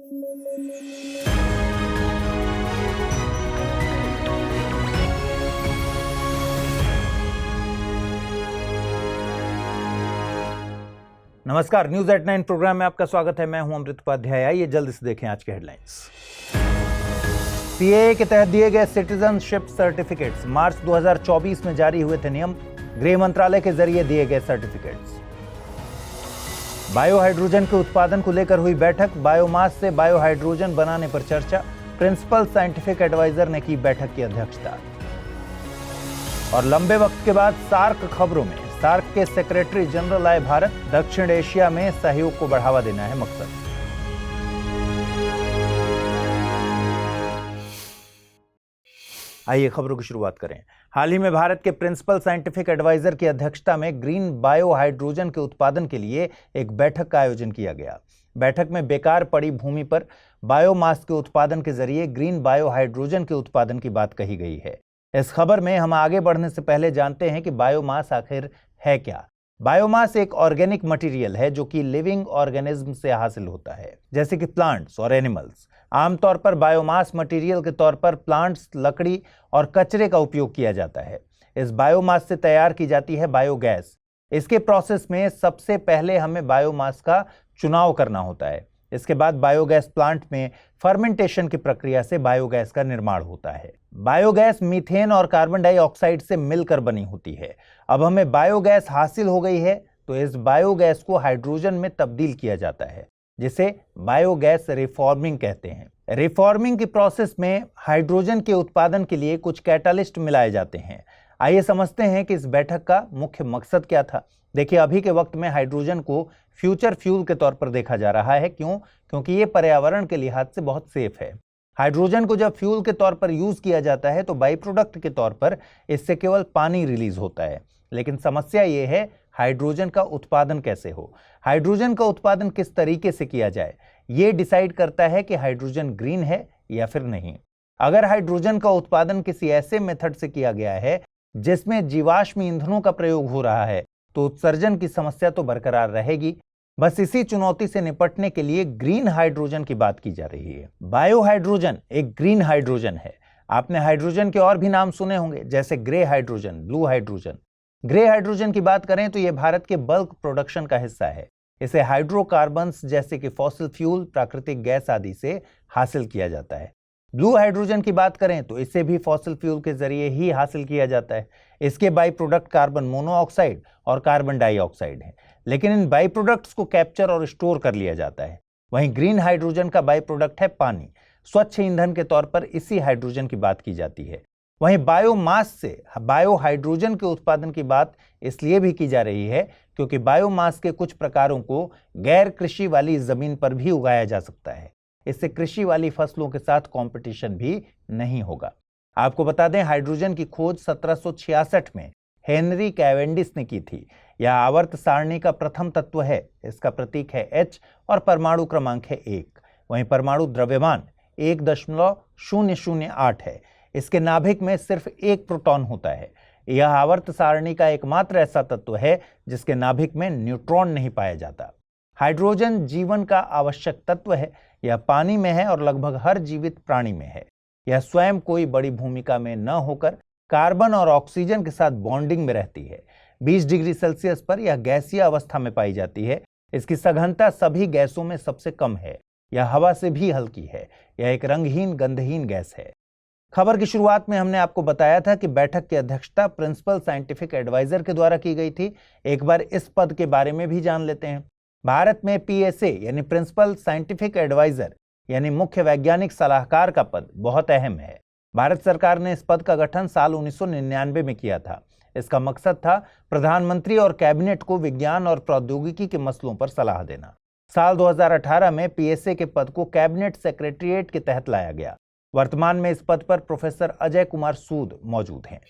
नमस्कार, news at 9 programme में आपका स्वागत है। मैं हूं अमृत उपाध्याय। आइए जल्दी से देखें आज के हेडलाइंस। सीएए के तहत दिए गए सिटीजनशिप सर्टिफिकेट्स मार्च 2024 में जारी हुए थे नियम, गृह मंत्रालय के जरिए दिए गए सर्टिफिकेट्स। बायोहाइड्रोजन के उत्पादन को लेकर हुई बैठक, बायोमास से बायोहाइड्रोजन बनाने पर चर्चा, प्रिंसिपल साइंटिफिक एडवाइजर ने की बैठक की अध्यक्षता। और लंबे वक्त के बाद सार्क खबरों में, सार्क के सेक्रेटरी जनरल आए भारत, दक्षिण एशिया में सहयोग को बढ़ावा देना है मकसद। आइए खबरों की शुरुआत करें। हाल ही में भारत के प्रिंसिपल साइंटिफिक एडवाइजर की अध्यक्षता में ग्रीन बायोहाइड्रोजन के उत्पादन के लिए एक बैठक का आयोजन किया गया। बैठक में बेकार पड़ी भूमि पर बायोमास के उत्पादन के जरिए ग्रीन बायोहाइड्रोजन के उत्पादन की बात कही गई है। इस खबर में हम आगे बढ़ने से पहले जानते हैं कि बायोमास आखिर है क्या। बायोमास एक ऑर्गेनिक मटेरियल है जो कि लिविंग ऑर्गेनिज्म से हासिल होता है, जैसे कि प्लांट्स और एनिमल्स। आमतौर पर बायोमास मटेरियल के तौर पर प्लांट्स, लकड़ी और कचरे का उपयोग किया जाता है। इस बायोमास से तैयार की जाती है बायोगैस। इसके प्रोसेस में सबसे पहले हमें बायोमास का चुनाव करना होता है। इसके बाद बायोगैस प्लांट में फर्मेंटेशन की प्रक्रिया से बायोगैस का निर्माण होता है। बायोगैस मीथेन और कार्बन डाइऑक्साइड से मिलकर बनी होती है। अब हमें बायोगैस हासिल हो गई है तो इस बायोगैस को हाइड्रोजन में तब्दील किया जाता है, जिसे बायोगैस रिफॉर्मिंग कहते हैं। रिफॉर्मिंग की प्रोसेस में हाइड्रोजन के उत्पादन के लिए कुछ कैटालिस्ट मिलाए जाते हैं। आइए समझते हैं कि इस बैठक का मुख्य मकसद क्या था। देखिए, अभी के वक्त में हाइड्रोजन को फ्यूचर फ्यूल के तौर पर देखा जा रहा है। क्यों? क्योंकि ये पर्यावरण के लिहाज से बहुत सेफ है। हाइड्रोजन को जब फ्यूल के तौर पर यूज किया जाता है तो बाई प्रोडक्ट के तौर पर इससे केवल पानी रिलीज होता है। लेकिन समस्या ये है, हाइड्रोजन का उत्पादन कैसे हो, हाइड्रोजन का उत्पादन किस तरीके से किया जाए, ये डिसाइड करता है कि हाइड्रोजन ग्रीन है या फिर नहीं। अगर हाइड्रोजन का उत्पादन किसी ऐसे मेथड से किया गया है जिसमें जीवाश्म ईंधनों का प्रयोग हो रहा है तो उत्सर्जन की समस्या तो बरकरार रहेगी। बस इसी चुनौती से निपटने के लिए ग्रीन हाइड्रोजन की बात की जा रही है। बायोहाइड्रोजन एक ग्रीन हाइड्रोजन है। आपने हाइड्रोजन के और भी नाम सुने होंगे, जैसे grey hydrogen, blue hydrogen. Grey hydrogen की बात करें तो यह भारत के बल्क प्रोडक्शन का हिस्सा है। इसे हाइड्रोकार्बन्स जैसे कि फॉसिल फ्यूल, प्राकृतिक गैस आदि से हासिल किया जाता है। ब्लू हाइड्रोजन की बात करें तो इसे भी फॉसिल फ्यूल के जरिए ही हासिल किया जाता है। इसके बाई प्रोडक्ट कार्बन मोनोऑक्साइड और कार्बन डाइऑक्साइड है, लेकिन इन बाई प्रोडक्ट्स को कैप्चर और स्टोर कर लिया जाता है। वहीं ग्रीन हाइड्रोजन का बाई प्रोडक्ट है पानी। स्वच्छ ईंधन के तौर पर इसी हाइड्रोजन की बात की जाती है। वहीं बायोमास से बायोहाइड्रोजन के उत्पादन की बात इसलिए भी की जा रही है क्योंकि बायोमास के कुछ प्रकारों को गैर कृषि वाली जमीन पर भी उगाया जा सकता है। इससे कृषि वाली फसलों के साथ कंपटीशन भी नहीं होगा। आपको बता दें, हाइड्रोजन की खोज 1766 में हेनरी कैवेंडिश ने की थी। यह आवर्त सारणी का प्रथम तत्व है। इसका प्रतीक है H और परमाणु क्रमांक है 1। वहीं परमाणु द्रव्यमान 1.008 है। इसके नाभिक में सिर्फ एक प्रोटॉन होता है। यह आवर्त सारणी का एकमात्र ऐसा तत्व है जिसके नाभिक में न्यूट्रॉन नहीं पाया जाता। हाइड्रोजन जीवन का आवश्यक तत्व है। यह पानी में है और लगभग हर जीवित प्राणी में है। यह स्वयं कोई बड़ी भूमिका में न होकर कार्बन और ऑक्सीजन के साथ बॉन्डिंग में रहती है। 20 डिग्री सेल्सियस पर यह गैसीय अवस्था में पाई जाती है। इसकी सघनता सभी गैसों में सबसे कम है। यह हवा से भी हल्की है। यह एक रंगहीन, गंधहीन गैस है। खबर की शुरुआत में हमने आपको बताया था कि बैठक की अध्यक्षता प्रिंसिपल साइंटिफिक एडवाइजर के द्वारा की गई थी। एक बार इस पद के बारे में भी जान लेते हैं। भारत में पीएसए यानी प्रिंसिपल साइंटिफिक एडवाइजर यानी मुख्य वैज्ञानिक सलाहकार का पद बहुत अहम है। भारत सरकार ने इस पद का गठन साल 1999 में किया था। इसका मकसद था प्रधानमंत्री और कैबिनेट को विज्ञान और प्रौद्योगिकी के मसलों पर सलाह देना। साल 2018 में पीएसए के पद को कैबिनेट सेक्रेटरीट के तहत लाया गया। वर्तमान में इस पद पर प्रोफेसर अजय कुमार सूद मौजूद हैं।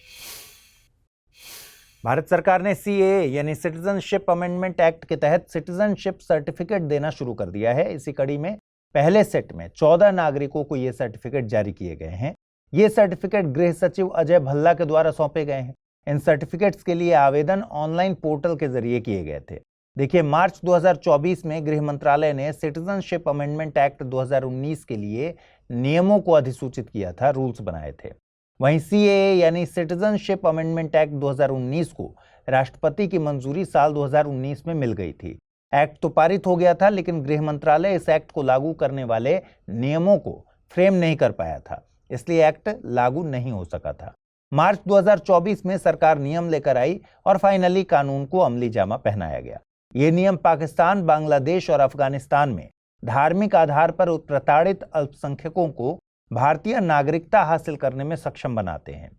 भारत सरकार ने सीएए यानी सिटीजनशिप अमेंडमेंट एक्ट के तहत सिटीजनशिप सर्टिफिकेट देना शुरू कर दिया है। इसी कड़ी में पहले सेट में 14 नागरिकों को ये सर्टिफिकेट जारी किए गए हैं। ये सर्टिफिकेट गृह सचिव अजय भल्ला के द्वारा सौंपे गए हैं। इन सर्टिफिकेट्स के लिए आवेदन ऑनलाइन पोर्टल के जरिए किए गए थे। देखिए, मार्च 2024 में गृह मंत्रालय ने सिटीजनशिप अमेंडमेंट एक्ट 2019 के लिए नियमों को अधिसूचित किया था, रूल्स बनाए थे। वहीं सीएए यानी सिटीजनशिप अमेंडमेंट एक्ट 2019 को राष्ट्रपति की मंजूरी साल 2019 में मिल गई थी। एक्ट तो पारित हो गया था, लेकिन गृह मंत्रालय इस एक्ट को लागू करने वाले नियमों को फ्रेम नहीं कर पाया था, इसलिए एक्ट लागू नहीं हो सका था। मार्च 2024 में सरकार नियम लेकर आई और फाइनली कानून को अमली जामा पहनाया गया। ये नियम पाकिस्तान, बांग्लादेश और अफगानिस्तान में धार्मिक आधार पर प्रताड़ित अल्पसंख्यकों को भारतीय नागरिकता हासिल करने में सक्षम बनाते हैं।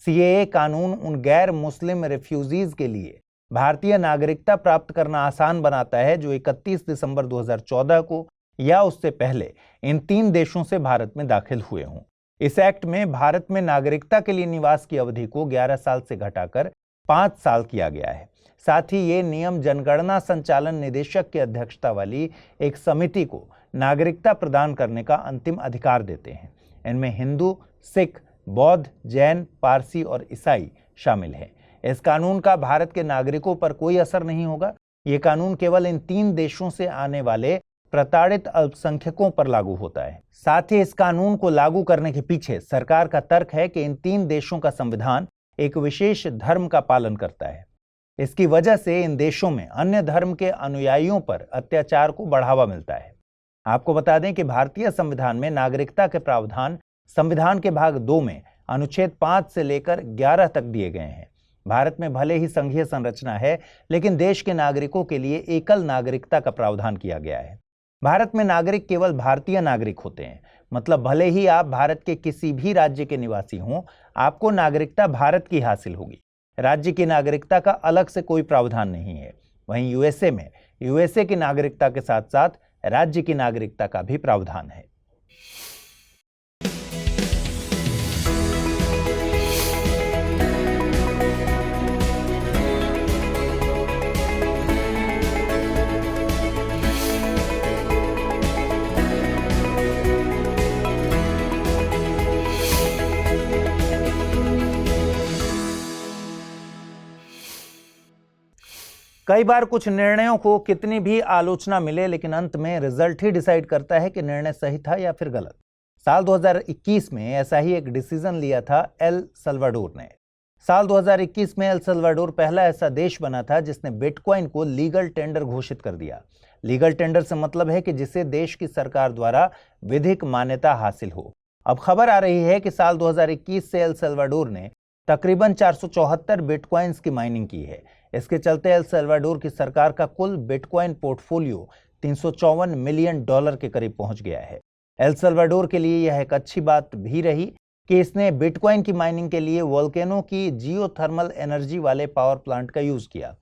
सीएए कानून उन गैर मुस्लिम रिफ्यूजीज के लिए भारतीय नागरिकता प्राप्त करना आसान बनाता है जो 31 दिसंबर 2014 को या उससे पहले इन 3 देशों से भारत में दाखिल हुए हों। इस एक्ट में भारत में नागरिकता के लिए निवास की अवधि को 11 साल से घटाकर 5 साल किया गया है। साथ ही ये नियम जनगणना संचालन निदेशक की अध्यक्षता वाली एक समिति को नागरिकता प्रदान करने का अंतिम अधिकार देते हैं। इनमें हिंदू, सिख, बौद्ध, जैन, पारसी और ईसाई शामिल हैं। इस कानून का भारत के नागरिकों पर कोई असर नहीं होगा। ये कानून केवल इन 3 देशों से आने वाले प्रताड़ित अल्पसंख्यकों पर लागू होता है। साथ ही इस कानून को लागू करने के पीछे सरकार का तर्क है कि इन 3 देशों का संविधान एक विशेष धर्म का पालन करता है। इसकी वजह से इन देशों में अन्य धर्म के अनुयायियों पर अत्याचार को बढ़ावा मिलता है। आपको बता दें कि भारतीय संविधान में नागरिकता के प्रावधान संविधान के भाग 2 में अनुच्छेद 5 से लेकर 11 तक दिए गए हैं। भारत में भले ही संघीय संरचना है, लेकिन देश के नागरिकों के लिए एकल नागरिकता का प्रावधान किया गया है। भारत में नागरिक केवल भारतीय नागरिक होते हैं, मतलब भले ही आप भारत के किसी भी राज्य के निवासी हों, आपको नागरिकता भारत की हासिल होगी। राज्य की नागरिकता का अलग से कोई प्रावधान नहीं है। वहीं यूएसए में यूएसए की नागरिकता के साथ साथ राज्य की नागरिकता का भी प्रावधान है। कई बार कुछ निर्णयों को कितनी भी आलोचना मिले, लेकिन अंत में रिजल्ट ही डिसाइड करता है कि निर्णय सही था या फिर गलत। साल 2021 में ऐसा ही एक डिसीजन लिया था एल सल्वाडोर ने। साल 2021 में एल सल्वाडोर पहला ऐसा देश बना था जिसने बिटकॉइन को लीगल टेंडर घोषित कर दिया। लीगल टेंडर से मतलब है कि जिसे देश की सरकार द्वारा विधिक मान्यता हासिल हो। अब खबर आ रही है कि साल 2021 से एल सल्वाडोर ने तकरीबन 474 बिटकॉइंस की माइनिंग की है। इसके चलते एल सल्वाडोर की सरकार का कुल बिटकॉइन पोर्टफोलियो $354 मिलियन के करीब पहुंच गया है। एल सल्वाडोर के लिए यह एक अच्छी बात भी रही कि इसने बिटकॉइन की माइनिंग के लिए वोल्केनो की जियोथर्मल एनर्जी वाले पावर प्लांट का यूज किया।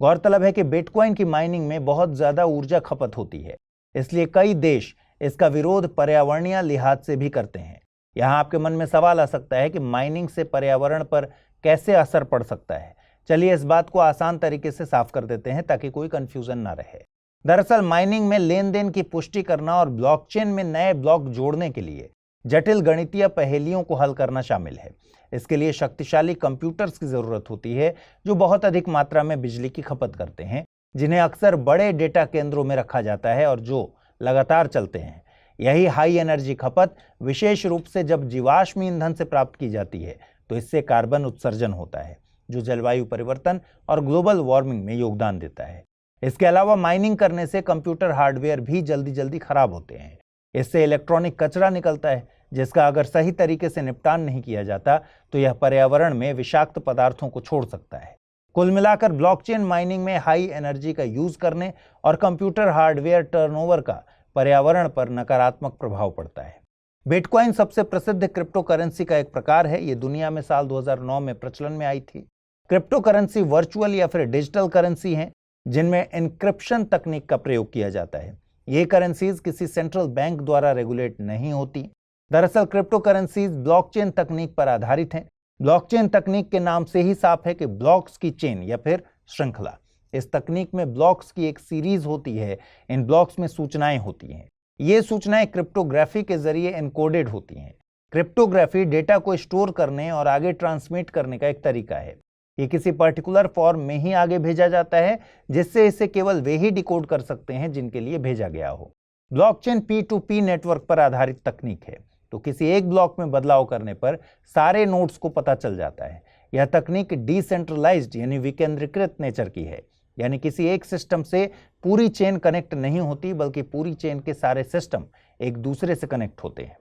गौरतलब है कि बिटकॉइन की माइनिंग में बहुत ज्यादा ऊर्जा खपत होती है, इसलिए कई देश इसका विरोध पर्यावरणीय लिहाज से भी करते हैं। यहाँ आपके मन में सवाल आ सकता है कि माइनिंग से पर्यावरण पर कैसे असर पड़ सकता है। चलिए इस बात को आसान तरीके से साफ कर देते हैं ताकि कोई कंफ्यूजन ना रहे। दरअसल माइनिंग में लेन देन की पुष्टि करना और ब्लॉकचेन में नए ब्लॉक जोड़ने के लिए जटिल गणितीय पहेलियों को हल करना शामिल है। इसके लिए शक्तिशाली कंप्यूटर्स की जरूरत होती है जो बहुत अधिक मात्रा में बिजली की खपत करते हैं, जिन्हें अक्सर बड़े डेटा केंद्रों में रखा जाता है और जो लगातार चलते हैं। यही हाई एनर्जी खपत विशेष रूप से जब जीवाश्म ईंधन से प्राप्त की जाती है तो इससे कार्बन उत्सर्जन होता है जो जलवायु परिवर्तन और ग्लोबल वार्मिंग में योगदान देता है। इसके अलावा माइनिंग करने से कंप्यूटर हार्डवेयर भी जल्दी जल्दी खराब होते हैं। इससे इलेक्ट्रॉनिक कचरा निकलता है जिसका अगर सही तरीके से निपटान नहीं किया जाता तो यह पर्यावरण में विषाक्त पदार्थों को छोड़ सकता है। कुल मिलाकर ब्लॉकचेन माइनिंग में हाई एनर्जी का यूज करने और कंप्यूटर हार्डवेयर टर्नओवर का पर्यावरण पर नकारात्मक प्रभाव पड़ता है। बिटकॉइन सबसे प्रसिद्ध क्रिप्टो करेंसी का एक प्रकार है। ये दुनिया में साल 2009 में प्रचलन में आई थी। क्रिप्टो करेंसी वर्चुअल या फिर डिजिटल करेंसी हैं जिनमें एन्क्रिप्शन तकनीक का प्रयोग किया जाता है। ये करेंसीज किसी सेंट्रल बैंक द्वारा रेगुलेट नहीं होती। दरअसल क्रिप्टो करेंसीज ब्लॉकचेन तकनीक पर आधारित हैं। ब्लॉकचेन तकनीक के नाम से ही साफ है कि ब्लॉक्स की चेन या फिर श्रृंखला। इस तकनीक में ब्लॉक्स की एक सीरीज होती है। इन ब्लॉक्स में सूचनाएं होती हैं। ये सूचनाएं क्रिप्टोग्राफी के जरिए एनकोडेड होती हैं। क्रिप्टोग्राफी डेटा को स्टोर करने और आगे ट्रांसमिट करने का एक तरीका है। ये किसी पर्टिकुलर फॉर्म में ही आगे भेजा जाता है, जिससे इसे केवल वे ही डिकोड कर सकते हैं जिनके लिए भेजा गया हो। ब्लॉकचेन P2P नेटवर्क पर आधारित तकनीक है, तो किसी एक ब्लॉक में बदलाव करने पर सारे नोड्स को पता चल जाता है। यह तकनीक डिसेंट्रलाइज्ड यानी विकेंद्रीकृत नेचर की है, यानी किसी एक सिस्टम से पूरी चेन कनेक्ट नहीं होती, बल्कि पूरी चेन के सारे सिस्टम एक दूसरे से कनेक्ट होते हैं।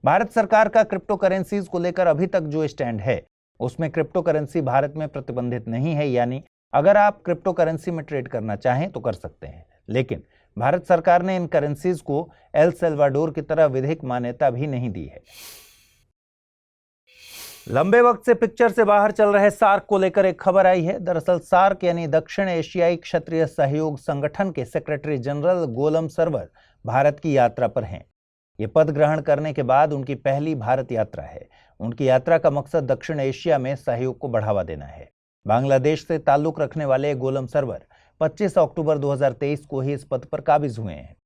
भारत सरकार का क्रिप्टो करेंसीज को लेकर अभी तक जो स्टैंड है, उसमें क्रिप्टो करेंसी भारत में प्रतिबंधित नहीं है, यानी अगर आप क्रिप्टो करेंसी में ट्रेड करना चाहें तो कर सकते हैं। लेकिन भारत सरकार ने इन करेंसीज को एल सल्वाडोर की तरह विधिक मान्यता भी नहीं दी है। लंबे वक्त से पिक्चर से बाहर चल रहे सार्क को लेकर एक खबर आई है। दरअसल सार्क यानी दक्षिण एशियाई क्षेत्रीय सहयोग संगठन के सेक्रेटरी जनरल गोलम सरवर भारत की यात्रा पर हैं। ये पद ग्रहण करने के बाद उनकी पहली भारत यात्रा है। उनकी यात्रा का मकसद दक्षिण एशिया में सहयोग को बढ़ावा देना है। बांग्लादेश से ताल्लुक रखने वाले गोलम सरवर 25 अक्टूबर 2023 को ही इस पद पर काबिज हुए हैं।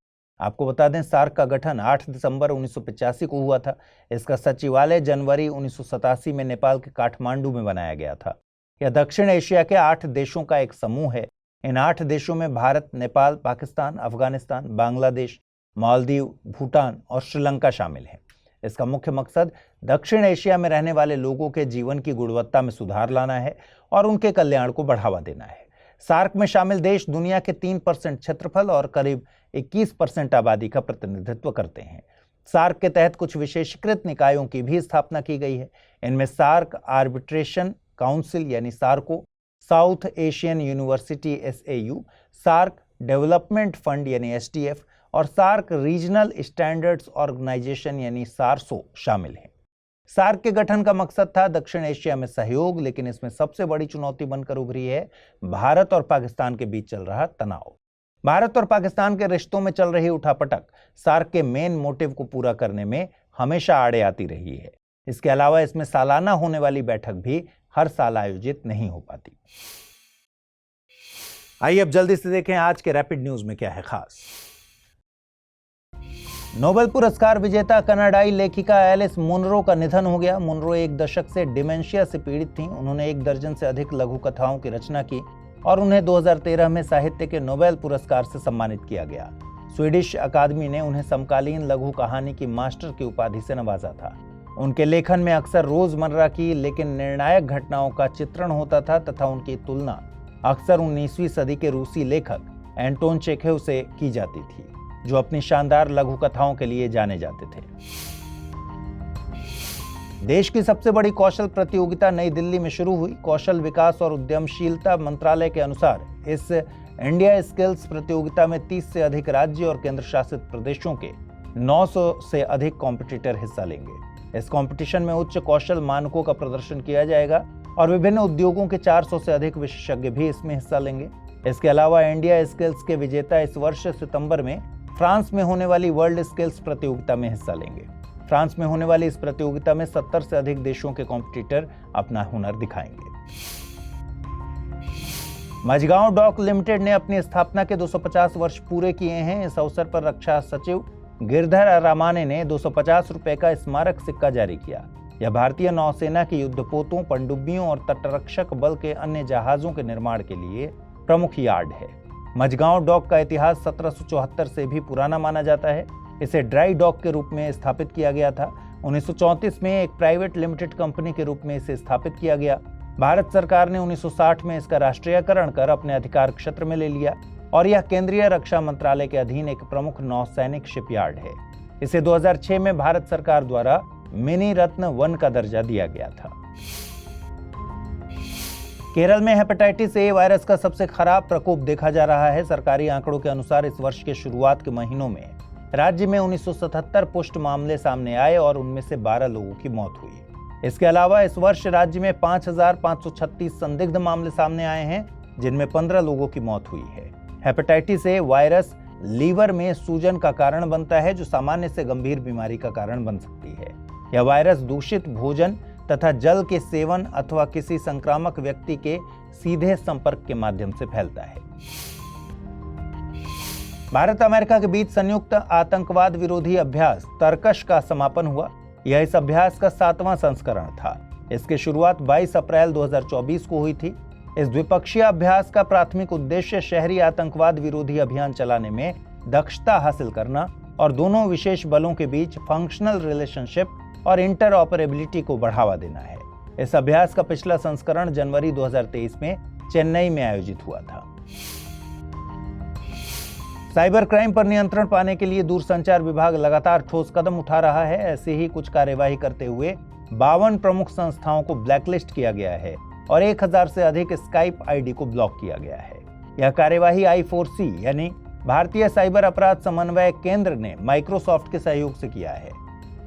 आपको बता दें, सार्क का गठन 8 दिसंबर 1985 को हुआ था। इसका सचिवालय जनवरी 1987 में नेपाल के काठमांडू में बनाया गया था। यह दक्षिण एशिया के 8 देशों का एक समूह है। इन 8 देशों में भारत, नेपाल, पाकिस्तान, अफगानिस्तान, बांग्लादेश, मालदीव, भूटान और श्रीलंका शामिल हैं। इसका मुख्य मकसद दक्षिण एशिया में रहने वाले लोगों के जीवन की गुणवत्ता में सुधार लाना है और उनके कल्याण को बढ़ावा देना है। सार्क में शामिल देश दुनिया के 3% क्षेत्रफल और करीब 21% आबादी का प्रतिनिधित्व करते हैं। सार्क के तहत कुछ विशेषीकृत निकायों की भी स्थापना की गई है। इनमें सार्क आर्बिट्रेशन काउंसिल यानी SARCO, South Asian university SAU, SAARC development fund यानी SDF और सार्क रीजनल स्टैंडर्ड्स ऑर्गेनाइजेशन यानी सार्सो शामिल हैं। सार्क के गठन का मकसद था दक्षिण एशिया में सहयोग, लेकिन इसमें सबसे बड़ी चुनौती बनकर उभरी है भारत और पाकिस्तान के बीच चल रहा तनाव। भारत और पाकिस्तान के रिश्तों में चल रही उठापटक सार्क के मेन मोटिव को पूरा करने में हमेशा आड़े आती रही है। इसके अलावा इसमें सालाना होने वाली बैठक भी हर साल आयोजित नहीं हो पाती। आइए अब जल्दी से देखें आज के रैपिड न्यूज में क्या है खास। नोबेल पुरस्कार विजेता कनाडाई लेखिका एलिस मुनरो का निधन हो गया। मुनरो एक दशक से डिमेंशिया से पीड़ित थीं। उन्होंने 1 दर्जन से अधिक लघु कथाओं की रचना की और उन्हें 2013 में साहित्य के नोबेल पुरस्कार से सम्मानित किया गया। स्वीडिश अकादमी ने उन्हें समकालीन लघु कहानी की मास्टर की उपाधि से नवाजा था। उनके लेखन में अक्सर रोजमर्रा की लेकिन निर्णायक घटनाओं का चित्रण होता था तथा उनकी तुलना अक्सर 19वीं सदी के रूसी लेखक एंटोन चेखोव से की जाती थी, जो अपनी शानदार लघु कथाओं के लिए जाने जाते थे। देश की सबसे बड़ी कौशल प्रतियोगिता नई दिल्ली में शुरू हुई। कौशल विकास और उद्यमशीलता मंत्रालय के अनुसार इस इंडिया स्किल्स प्रतियोगिता में 30 से अधिक राज्य और केंद्र शासित प्रदेशों के 900 से अधिक कॉम्पिटिटर हिस्सा लेंगे। इस कंपटीशन में उच्च कौशल मानकों का प्रदर्शन किया जाएगा और विभिन्न उद्योगों के 400 से अधिक विशेषज्ञ भी इसमें हिस्सा लेंगे। इसके अलावा इंडिया स्किल्स के विजेता इस वर्ष सितंबर में फ्रांस में होने वाली वर्ल्ड स्किल्स प्रतियोगिता में हिस्सा लेंगे। फ्रांस में होने वाली इस प्रतियोगिता में 70 से अधिक देशों के कॉम्पिटिटर अपना हुनर दिखाएंगे। मझगांव डॉक लिमिटेड ने अपनी स्थापना के 250 वर्ष पूरे किए हैं। इस अवसर पर रक्षा सचिव गिरधर रामाने ने 250 रुपए का स्मारक सिक्का जारी किया। यह भारतीय नौसेना की युद्धपोतों, पनडुब्बियों और तटरक्षक बल के अन्य जहाजों के निर्माण के लिए प्रमुख यार्ड है। मझगांव डॉक का इतिहास 1774 से भी पुराना माना जाता है। इसे ड्राई डॉक के रूप में स्थापित किया गया था। 1934 में एक प्राइवेट लिमिटेड कंपनी के रूप में इसे स्थापित किया गया। भारत सरकार ने 1960 में इसका राष्ट्रीयकरण कर अपने अधिकार क्षेत्र में ले लिया और यह केंद्रीय रक्षा मंत्रालय के अधीन एक प्रमुख नौसैनिक शिपयार्ड है। इसे 2006 में भारत सरकार द्वारा मिनी रत्न 1 का दर्जा दिया गया था। केरल में हेपेटाइटिस ए वायरस का सबसे खराब प्रकोप देखा जा रहा है। सरकारी आंकड़ों के अनुसार इस वर्ष के शुरुआत के महीनों में राज्य में 1977 पुष्ट मामले सामने आए और उनमें से 12 लोगों की मौत हुई। इसके अलावा इस वर्ष राज्य में 5,536 संदिग्ध मामले सामने आए हैं, जिनमें 15 लोगों की मौत हुई है। हेपेटाइटिस ए वायरस लीवर में सूजन का कारण बनता है, जो सामान्य से गंभीर बीमारी का कारण बन सकती है। यह वायरस दूषित भोजन तथा जल के सेवन अथवा किसी संक्रामक व्यक्ति के सीधे संपर्क के माध्यम से फैलता है। भारत अमेरिका के बीच संयुक्त आतंकवाद विरोधी अभ्यास तरकश का समापन हुआ। यह इस अभ्यास का 7वां संस्करण था। इसकी शुरुआत 22 अप्रैल 2024 को हुई थी। इस द्विपक्षीय अभ्यास का प्राथमिक उद्देश्य शहरी आतंकवाद विरोधी अभियान चलाने में दक्षता हासिल करना और दोनों विशेष बलों के बीच फंक्शनल रिलेशनशिप और इंटरऑपरेबिलिटी को बढ़ावा देना है। इस अभ्यास का पिछला संस्करण जनवरी 2023 में चेन्नई में आयोजित हुआ था। साइबर क्राइम पर नियंत्रण पाने के लिए दूरसंचार विभाग लगातार ठोस कदम उठा रहा है। ऐसे ही कुछ कार्यवाही करते हुए 52 प्रमुख संस्थाओं को ब्लैकलिस्ट किया गया है और 1000 से अधिक स्काइप आईडी को ब्लॉक किया गया है। यह कार्यवाही I4C यानी भारतीय साइबर अपराध समन्वय केंद्र ने माइक्रोसॉफ्ट के सहयोग से किया है।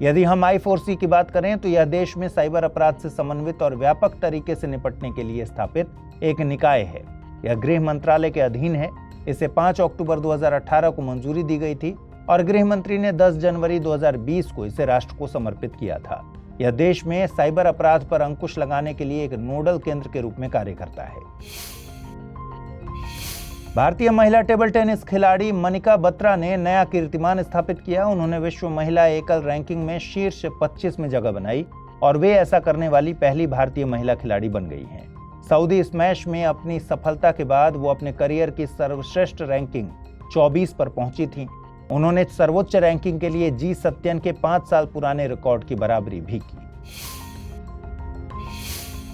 यदि हम I4C की बात करें तो यह देश में साइबर अपराध से समन्वित और व्यापक तरीके से निपटने के लिए स्थापित एक निकाय है। यह गृह मंत्रालय के अधीन है। इसे 5 अक्टूबर 2018 को मंजूरी दी गई थी और गृह मंत्री ने 10 जनवरी 2020 को इसे राष्ट्र को समर्पित किया था। यह देश में साइबर अपराध पर अंकुश लगाने के लिए एक नोडल केंद्र के रूप में कार्य करता है। भारतीय महिला टेबल टेनिस खिलाड़ी मनिका बत्रा ने नया कीर्तिमान स्थापित किया। उन्होंने विश्व महिला एकल रैंकिंग में शीर्ष 25 में जगह बनाई और वे ऐसा करने वाली पहली भारतीय महिला खिलाड़ी बन गई हैं। सऊदी स्मैश में अपनी सफलता के बाद वो अपने करियर की सर्वश्रेष्ठ रैंकिंग 24 पर पहुंची थी। उन्होंने सर्वोच्च रैंकिंग के लिए जी सत्यन के 5 साल पुराने रिकॉर्ड की बराबरी भी की।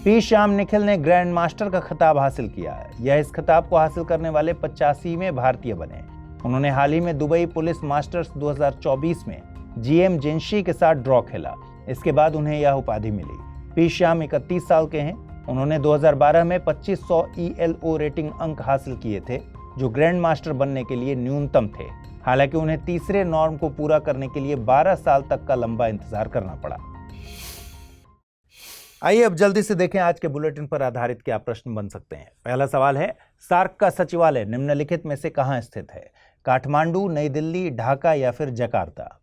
पी श्याम निखिल ने ग्रैंड मास्टर का खिताब हासिल किया। यह इस खिताब को हासिल करने वाले 85वें भारतीय बने। उन्होंने हाल ही में दुबई पुलिस मास्टर्स 2024 में GM जिंशी के साथ ड्रॉ खेला। इसके बाद उन्हें यह उपाधि मिली। पी श्याम 31 साल के हैं। उन्होंने 2012 में 2500 ELO रेटिंग अंक हासिल किए थे, जो ग्रैंड मास्टर बनने के लिए न्यूनतम थे। हालांकि उन्हें तीसरे नॉर्म को पूरा करने के लिए 12 साल तक का लंबा इंतजार करना पड़ा। आइए अब जल्दी से देखें आज के बुलेटिन पर आधारित क्या प्रश्न बन सकते हैं। पहला सवाल है, सार्क का सचिवालय निम्नलिखित में से कहां स्थित है? काठमांडू, नई दिल्ली, ढाका या फिर जकार्ता?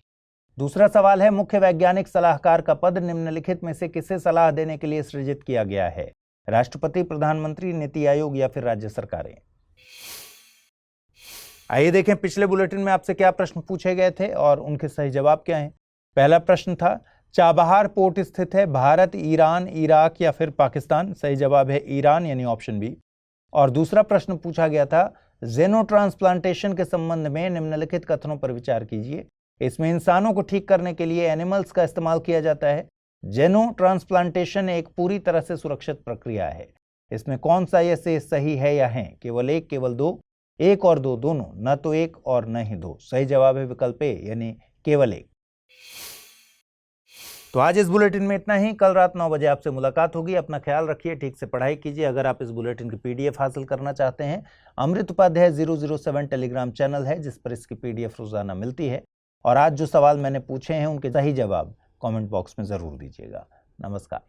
दूसरा सवाल है, मुख्य वैज्ञानिक सलाहकार का पद निम्नलिखित में से किसे सलाह देने के लिए सृजित किया गया है? राष्ट्रपति, प्रधानमंत्री, नीति आयोग या फिर राज्य सरकारें? आइए देखें पिछले बुलेटिन में आपसे क्या प्रश्न पूछे गए थे और उनके सही जवाब क्या हैं। पहला प्रश्न था, चाबहार पोर्ट स्थित है भारत, ईरान, इराक या फिर पाकिस्तान? सही जवाब है ईरान यानी ऑप्शन बी। और दूसरा प्रश्न पूछा गया था, जेनो ट्रांसप्लांटेशन के संबंध में निम्नलिखित कथनों पर विचार कीजिए। इसमें इंसानों को ठीक करने के लिए एनिमल्स का इस्तेमाल किया जाता है। जेनो ट्रांसप्लांटेशन एक पूरी तरह से सुरक्षित प्रक्रिया है। इसमें कौन सा ये से सही है या है? केवल एक, केवल दो, एक और दो दोनों, न तो एक और न ही दो? सही जवाब है विकल्प ए यानी केवल एक। तो आज इस बुलेटिन में इतना ही। कल रात 9 बजे आपसे मुलाकात होगी। अपना ख्याल रखिए, ठीक से पढ़ाई कीजिए। अगर आप इस बुलेटिन की PDF हासिल करना चाहते हैं, अमृत उपाध्याय 007 टेलीग्राम चैनल है जिस पर इसकी PDF रोजाना मिलती है। और आज जो सवाल मैंने पूछे हैं उनके सही जवाब कमेंट बॉक्स में जरूर दीजिएगा। नमस्कार।